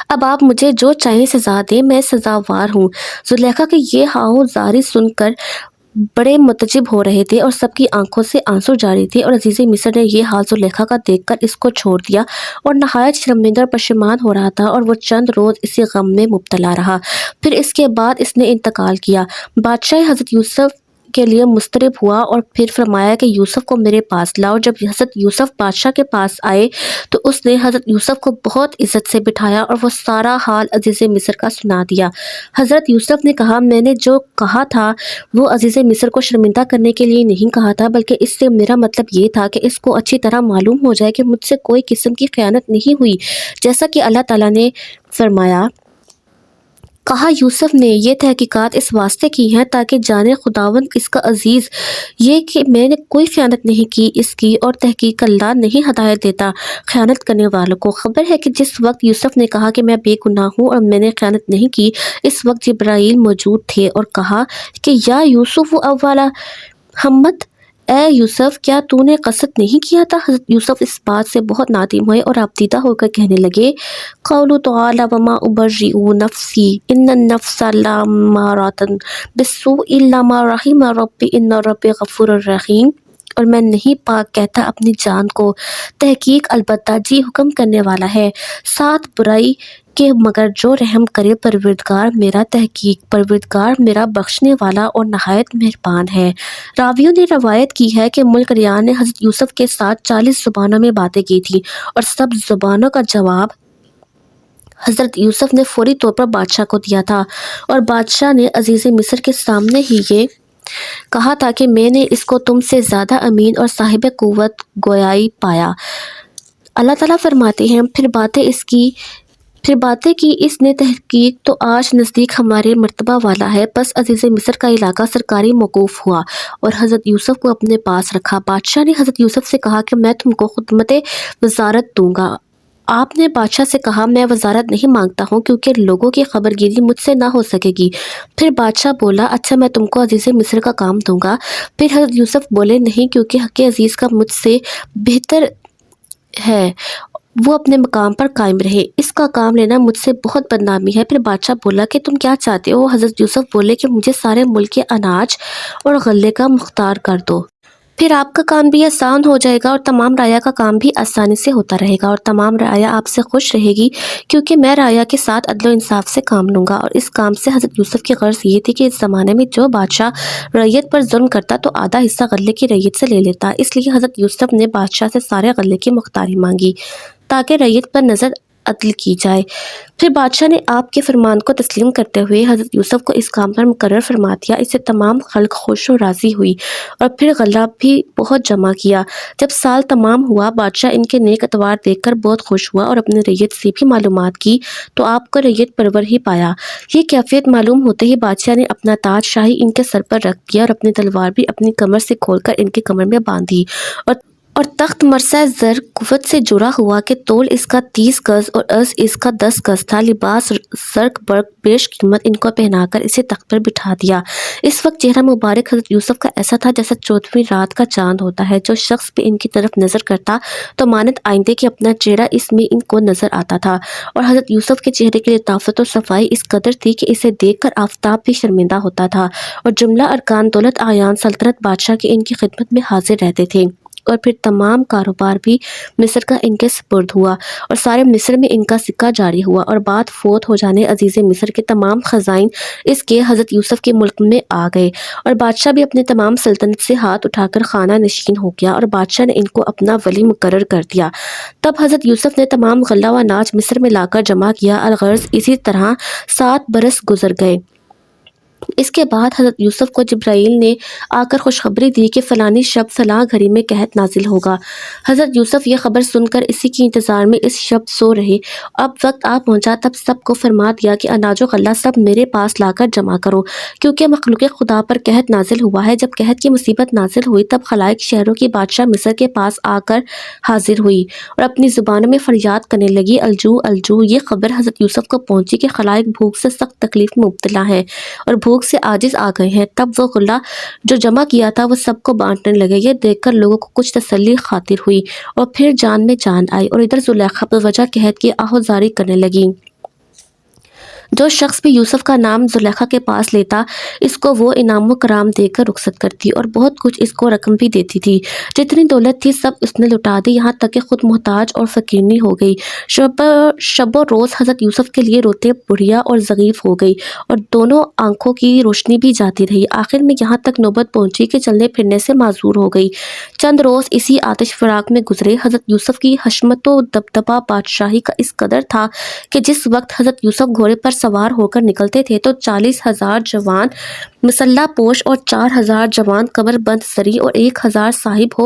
اب آپ مجھے جو چاہیں سزا دیں، میں سزاوار ہوں۔ زلیخا کی یہ ہاؤ زاری سن کر بڑے متعجب ہو رہے تھے اور سب کی آنکھوں سے آنسو جاری تھے، اور عزیز مصر نے یہ حال زلیخا کا دیکھ کر اس کو چھوڑ دیا اور نہایت شرمندہ اور پشیمان ہو رہا تھا، اور وہ چند روز اسی غم میں مبتلا رہا۔ پھر اس کے بعد اس نے انتقال کیا۔ بادشاہ حضرت یوسف کے لیے مضطرب ہوا اور پھر فرمایا کہ یوسف کو میرے پاس لاؤ۔ جب حضرت یوسف بادشاہ کے پاس آئے تو اس نے حضرت یوسف کو بہت عزت سے بٹھایا اور وہ سارا حال عزیز مصر کا سنا دیا۔ حضرت یوسف نے کہا، میں نے جو کہا تھا وہ عزیز مصر کو شرمندہ کرنے کے لیے نہیں کہا تھا، بلکہ اس سے میرا مطلب یہ تھا کہ اس کو اچھی طرح معلوم ہو جائے کہ مجھ سے کوئی قسم کی خیانت نہیں ہوئی، جیسا کہ اللہ تعالیٰ نے فرمایا۔ کہا یوسف نے یہ تحقیقات اس واسطے کی ہیں تاکہ جانے خداوند اس کا عزیز یہ کہ میں نے کوئی خیانت نہیں کی اس کی، اور تحقیق اللہ نہیں ہدایت دیتا خیانت کرنے والوں کو۔ خبر ہے کہ جس وقت یوسف نے کہا کہ میں بے گناہ ہوں اور میں نے خیانت نہیں کی، اس وقت جبرائیل موجود تھے اور کہا کہ یا یوسف اولا ہمت، اے یوسف، کیا تو نے قصد نہیں کیا تھا؟ حضرت یوسف اس بات سے بہت نادم ہوئے اور آبدیدہ ہو کر کہنے لگے، قَوْلُ تَعَالَى وَمَا أُبَرِّئُ نَفْسِي إِنَّ النَّفْسَ لَأَمَّارَةٌ بِالسُّوءِ إِلَّا مَا رَحِمَ رَبِّي إِنَّ رَبِّي غَفُورٌ رَحِيمٌ۔ اور میں نہیں پاک کہتا اپنی جان کو، تحقیق البتہ جی حکم کرنے والا ہے ساتھ برائی کہ مگر جو رحم کرے پروردگار میرا، تحقیق پروردگار میرا بخشنے والا اور نہایت مہربان ہے۔ راویوں نے روایت کی ہے کہ ملک ریان نے حضرت یوسف کے ساتھ 40 زبانوں میں باتیں کی تھیں اور سب زبانوں کا جواب حضرت یوسف نے فوری طور پر بادشاہ کو دیا تھا، اور بادشاہ نے عزیز مصر کے سامنے ہی یہ کہا تھا کہ میں نے اس کو تم سے زیادہ امین اور صاحب قوت گویائی پایا۔ اللہ تعالیٰ فرماتے ہیں، پھر باتیں کی اس نے تحقیق تو آج نزدیک ہمارے مرتبہ والا ہے۔ بس عزیز مصر کا علاقہ سرکاری موقوف ہوا اور حضرت یوسف کو اپنے پاس رکھا۔ بادشاہ نے حضرت یوسف سے کہا کہ میں تم کو خدمت وزارت دوں گا۔ آپ نے بادشاہ سے کہا، میں وزارت نہیں مانگتا ہوں کیونکہ لوگوں کی خبر گیری مجھ سے نہ ہو سکے گی۔ پھر بادشاہ بولا، اچھا میں تم کو عزیز مصر کا کام دوں گا۔ پھر حضرت یوسف بولے، نہیں، کیونکہ حق عزیز کا مجھ سے بہتر ہے وہ اپنے مقام پر قائم رہے، اس کا کام لینا مجھ سے بہت بدنامی ہے۔ پھر بادشاہ بولا کہ تم کیا چاہتے ہو؟ حضرت یوسف بولے کہ مجھے سارے ملک کے اناج اور غلے کا مختار کر دو، پھر آپ کا کام بھی آسان ہو جائے گا اور تمام رعایا کا کام بھی آسانی سے ہوتا رہے گا، اور تمام رعایا آپ سے خوش رہے گی کیونکہ میں رعایا کے ساتھ عدل و انصاف سے کام لوں گا۔ اور اس کام سے حضرت یوسف کی غرض یہ تھی کہ اس زمانے میں جو بادشاہ رعیت پر ظلم کرتا تو آدھا حصہ غلے کی رعیت سے لے لیتا، اس لیے حضرت یوسف نے بادشاہ سے سارے غلے کی مختاری مانگی تاکہ رعیت پر نظر عدل کی جائے۔ پھر بادشاہ نے آپ کے فرمان کو تسلیم کرتے ہوئے حضرت یوسف کو اس کام پر مقرر فرما دیا۔ اس سے تمام خلق خوش و راضی ہوئی اور پھر غلہ بھی بہت جمع کیا۔ جب سال تمام ہوا، بادشاہ ان کے نیک اتوار دیکھ کر بہت خوش ہوا اور اپنے رعیت سے بھی معلومات کی تو آپ کو رعیت پرور ہی پایا۔ یہ کیفیت معلوم ہوتے ہی بادشاہ نے اپنا تاج شاہی ان کے سر پر رکھ دیا اور اپنی تلوار بھی اپنی کمر سے کھول کر ان کی کمر میں باندھ دی، اور تخت مرصع زر قوت سے جڑا ہوا کہ تول اس کا 30 گز اور عرض اس کا 10 گز تھا، لباس زرق برق بیش قیمت ان کو پہنا کر اسے تخت پر بٹھا دیا۔ اس وقت چہرہ مبارک حضرت یوسف کا ایسا تھا جیسا 14ویں رات کا چاند ہوتا ہے۔ جو شخص بھی ان کی طرف نظر کرتا تو مانند آئندے کے اپنا چہرہ اس میں ان کو نظر آتا تھا، اور حضرت یوسف کے چہرے کی لطافت اور صفائی اس قدر تھی کہ اسے دیکھ کر آفتاب بھی شرمندہ ہوتا تھا، اور جملہ ارکان دولت اعیان سلطنت بادشاہ کے ان کی خدمت میں حاضر رہتے تھے۔ اور پھر تمام کاروبار بھی مصر کا ان کے سپرد ہوا اور سارے مصر میں ان کا سکہ جاری ہوا، اور بعد فوت ہو جانے عزیز مصر کے تمام خزائن اس کے حضرت یوسف کے ملک میں آ گئے، اور بادشاہ بھی اپنے تمام سلطنت سے ہاتھ اٹھا کر خانہ نشین ہو گیا، اور بادشاہ نے ان کو اپنا ولی مقرر کر دیا۔ تب حضرت یوسف نے تمام غلہ و اناج مصر میں لا کر جمع کیا، الغرض اسی طرح 7 برس گزر گئے۔ اس کے بعد حضرت یوسف کو جبرائیل نے آ کر خوشخبری دی کہ فلانی شب فلاں گھڑی میں قحط نازل ہوگا۔ حضرت یوسف یہ خبر سن کر اسی کی انتظار میں اس شب سو رہے۔ اب وقت آ پہنچا تب سب کو فرما دیا کہ اناج و غلہ سب میرے پاس لا کر جمع کرو، کیونکہ مخلوق خدا پر قحط نازل ہوا ہے۔ جب قحط کی مصیبت نازل ہوئی تب خلائق شہروں کی بادشاہ مصر کے پاس آ کر حاضر ہوئی اور اپنی زبانوں میں فریاد کرنے لگی، الجو الجو۔ یہ خبر حضرت یوسف کو پہنچی کہ خلائق بھوک سے سخت تکلیف میں مبتلا ہیں اور بھوک سے عاجز آ گئے ہیں۔ تب وہ غلہ جو جمع کیا تھا وہ سب کو بانٹنے لگے۔ یہ دیکھ کر لوگوں کو کچھ تسلی خاطر ہوئی اور پھر جان میں جان آئی، اور ادھر زلیخا بوجہ قحط کی آہوزاری کرنے لگی۔ جو شخص بھی یوسف کا نام زلیخا کے پاس لیتا اس کو وہ انعام و کرام دے کر رخصت کرتی اور بہت کچھ اس کو رقم بھی دیتی تھی۔ جتنی دولت تھی سب اس نے لٹا دی، یہاں تک کہ خود محتاج اور فقیرنی ہو گئی۔ شب و روز حضرت یوسف کے لیے روتے بڑھیا اور ضعیف ہو گئی اور دونوں آنکھوں کی روشنی بھی جاتی رہی۔ آخر میں یہاں تک نوبت پہنچی کہ چلنے پھرنے سے معذور ہو گئی۔ چند روز اسی آتش فراق میں گزرے۔ حضرت یوسف کی حشمت و دبدبہ بادشاہی کا اس قدر تھا کہ جس وقت حضرت یوسف گھوڑے پر سوار ہو کر نکلتے تھے تو 40,000 جوان مسلح پوش اور 4,000 جوان کمر بند سری اور 1,000 صاحب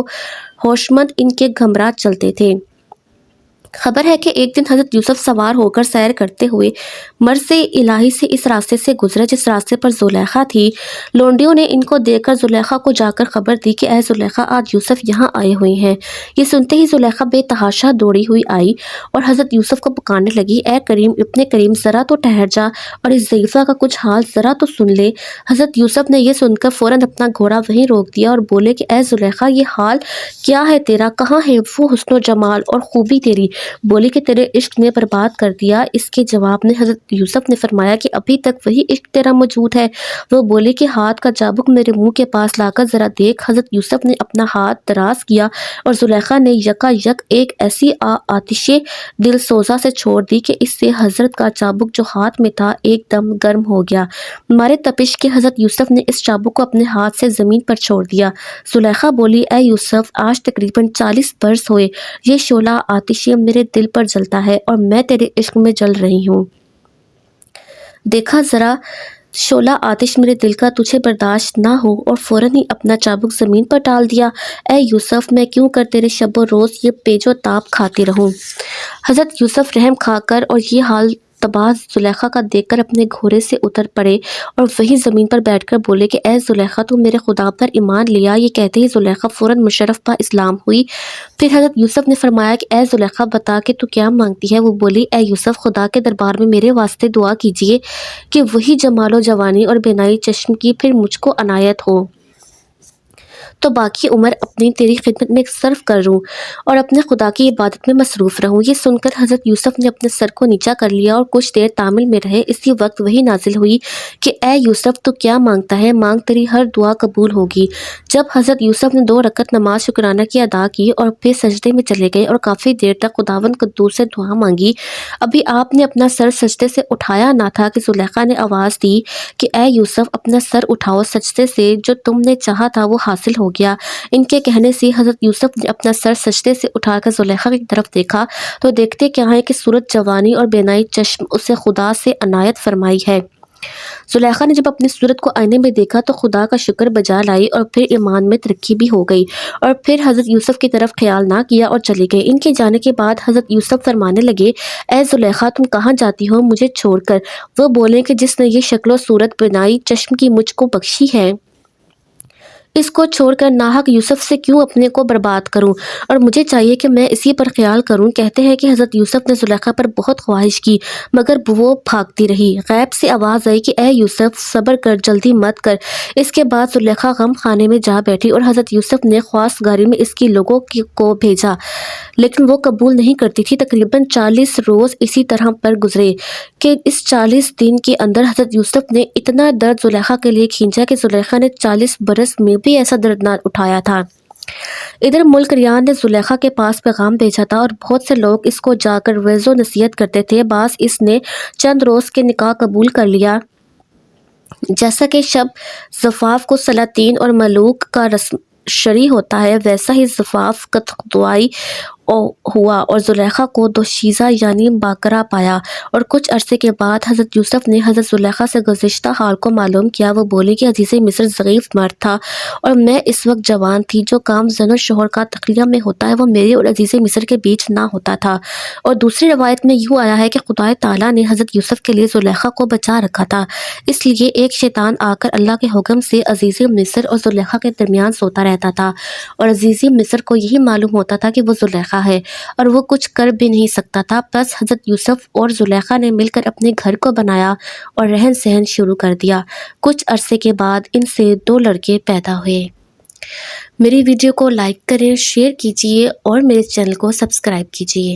ہوشمند ان کے گھمرا چلتے تھے۔ خبر ہے کہ ایک دن حضرت یوسف سوار ہو کر سیر کرتے ہوئے مرض الہی سے اس راستے سے گزرے جس راستے پر زلیخا تھی۔ لونڈیوں نے ان کو دیکھ کر زلیخا کو جا کر خبر دی کہ اے زلیخا، آج یوسف یہاں آئے ہوئے ہیں۔ یہ سنتے ہی زلیخا بے تحاشا دوڑی ہوئی آئی اور حضرت یوسف کو پکارنے لگی، اے کریم ابن کریم، ذرا تو ٹھہر جا اور اس ضعیفہ کا کچھ حال ذرا تو سن لے۔ حضرت یوسف نے یہ سن کر فوراً اپنا گھوڑا وہیں روک دیا اور بولے کہ اے زلیخا، یہ حال کیا ہے تیرا؟ کہاں ہے وہ حسن و جمال اور خوبی تیری؟ بولی کہ تیرے عشق نے برباد کر دیا۔ اس کے جواب میں حضرت یوسف نے فرمایا کہ ابھی تک وہی عشق تیرا موجود ہے۔ وہ بولے کہ ہاتھ کا چابک میرے منہ کے پاس لا کر ذرا دیکھ۔ حضرت یوسف نے اپنا ہاتھ دراز کیا اور زلیخا نے یکا یک ایک ایسی آتش دل سوزا سے چھوڑ دی کہ اس سے حضرت کا چابک جو ہاتھ میں تھا ایک دم گرم ہو گیا۔ مارے تپش کے حضرت یوسف نے اس چابک کو اپنے ہاتھ سے زمین پر چھوڑ دیا۔ زلیخا بولی، اے یوسف، آج تقریباً 40 برس ہوئے یہ شعلہ آتش میرے دل پر جلتا ہے اور میں تیرے عشق میں جل رہی ہوں۔ دیکھا ذرا شعلہ آتش میرے دل کا تجھے برداشت نہ ہو اور فوراً ہی اپنا چابک زمین پر ڈال دیا۔ اے یوسف، میں کیوں کر تیرے شب و روز یہ پیچ و تاب کھاتی رہوں؟ حضرت یوسف رحم کھا کر اور یہ حال تباہ زلیخا کا دیکھ کر اپنے گھوڑے سے اتر پڑے اور وہی زمین پر بیٹھ کر بولے کہ اے زلیخا، تو میرے خدا پر ایمان لیا؟ یہ کہتے ہی زلیخا فوراً مشرف با اسلام ہوئی۔ پھر حضرت یوسف نے فرمایا کہ اے زلیخا، بتا کہ تو کیا مانگتی ہے؟ وہ بولی، اے یوسف، خدا کے دربار میں میرے واسطے دعا کیجیے کہ وہی جمال و جوانی اور بینائی چشم کی پھر مجھ کو عنایت ہو تو باقی عمر اپنی تیری خدمت میں صرف کروں اور اپنے خدا کی عبادت میں مصروف رہوں۔ یہ سن کر حضرت یوسف نے اپنے سر کو نیچا کر لیا اور کچھ دیر تامل میں رہے۔ اسی وقت وہی نازل ہوئی کہ اے یوسف، تو کیا مانگتا ہے؟ مانگ، تیری ہر دعا قبول ہوگی۔ جب حضرت یوسف نے 2 رکعت نماز شکرانہ کی ادا کی اور پھر سجدے میں چلے گئے اور کافی دیر تک خداوند قدوس سے دعا مانگی، ابھی آپ نے اپنا سر سجدے سے اٹھایا نہ تھا کہ زلیخا نے آواز دی کہ اے یوسف، اپنا سر اٹھاؤ، سجدے سے جو تم نے چاہا تھا وہ حاصل ہو گیا۔ ان کے کہنے سے حضرت یوسف نے اپنا سر سجدے سے اٹھا کر زلیخا کی طرف دیکھا تو دیکھتے کیا ہے کہ صورت جوانی اور بینائی چشم اسے خدا سے عنایت فرمائی ہے۔ زلیخا نے جب اپنی صورت کو آئینے میں دیکھا تو خدا کا شکر بجا لائی اور پھر ایمان میں ترقی بھی ہو گئی اور پھر حضرت یوسف کی طرف خیال نہ کیا اور چلے گئے۔ ان کے جانے کے بعد حضرت یوسف فرمانے لگے، اے زلیخا، تم کہاں جاتی ہو مجھے چھوڑ کر؟ وہ بولے کہ جس نے یہ شکل و صورت بینائی چشم کی مجھ کو بخشی ہے، اس کو چھوڑ کر ناحق یوسف سے کیوں اپنے کو برباد کروں، اور مجھے چاہیے کہ میں اسی پر خیال کروں۔ کہتے ہیں کہ حضرت یوسف نے زلیخا پر بہت خواہش کی مگر وہ بھاگتی رہی۔ غیب سے آواز آئی کہ اے یوسف، صبر کر، جلدی مت کر۔ اس کے بعد زلیخا غم خانے میں جا بیٹھی اور حضرت یوسف نے خواستگاری میں اس کی لوگوں کو بھیجا لیکن وہ قبول نہیں کرتی تھی۔ تقریباً 40 روز اسی طرح پر گزرے کہ اس 40 دن کے اندر حضرت یوسف نے اتنا درد زلیخا کے لیے کھینچا کہ زلیخا نے 40 برس میں بھی ایسا درد نہ اٹھایا تھا۔ ادھر ملک ریان نے زلیخا کے پاس پیغام بھیجا تھا اور بہت سے لوگ اس کو جا کر وعظ و نصیحت کرتے تھے۔ بعض اس نے چند روز کے نکاح قبول کر لیا، جیسا کہ شب زفاف کو سلاطین اور ملوک کا رسم شرعی ہوتا ہے ویسا ہی زفاف قطعائی ہوا اور زلیخا کو دوشیزہ یعنی باکرہ پایا۔ اور کچھ عرصے کے بعد حضرت یوسف نے حضرت زلیخا سے گزشتہ حال کو معلوم کیا۔ وہ بولی کہ عزیز مصر ضعیف مرد تھا اور میں اس وقت جوان تھی۔ جو کام زن و شوہر کا تخلیہ میں ہوتا ہے وہ میرے اور عزیز مصر کے بیچ نہ ہوتا تھا۔ اور دوسری روایت میں یوں آیا ہے کہ خدا تعالیٰ نے حضرت یوسف کے لیے زلیخا کو بچا رکھا تھا، اس لیے ایک شیطان آ کر اللہ کے حکم سے عزیز مصر اور زلیخا کے درمیان سوتا رہتا تھا اور عزیز مصر کو یہی معلوم ہوتا تھا کہ وہ زلیخا ہے اور وہ کچھ کر بھی نہیں سکتا تھا۔ بس حضرت یوسف اور زلیخا نے مل کر اپنے گھر کو بنایا اور رہن سہن شروع کر دیا۔ کچھ عرصے کے بعد ان سے 2 لڑکے پیدا ہوئے۔ میری ویڈیو کو لائک کریں، شیئر کیجیے اور میرے چینل کو سبسکرائب کیجیے۔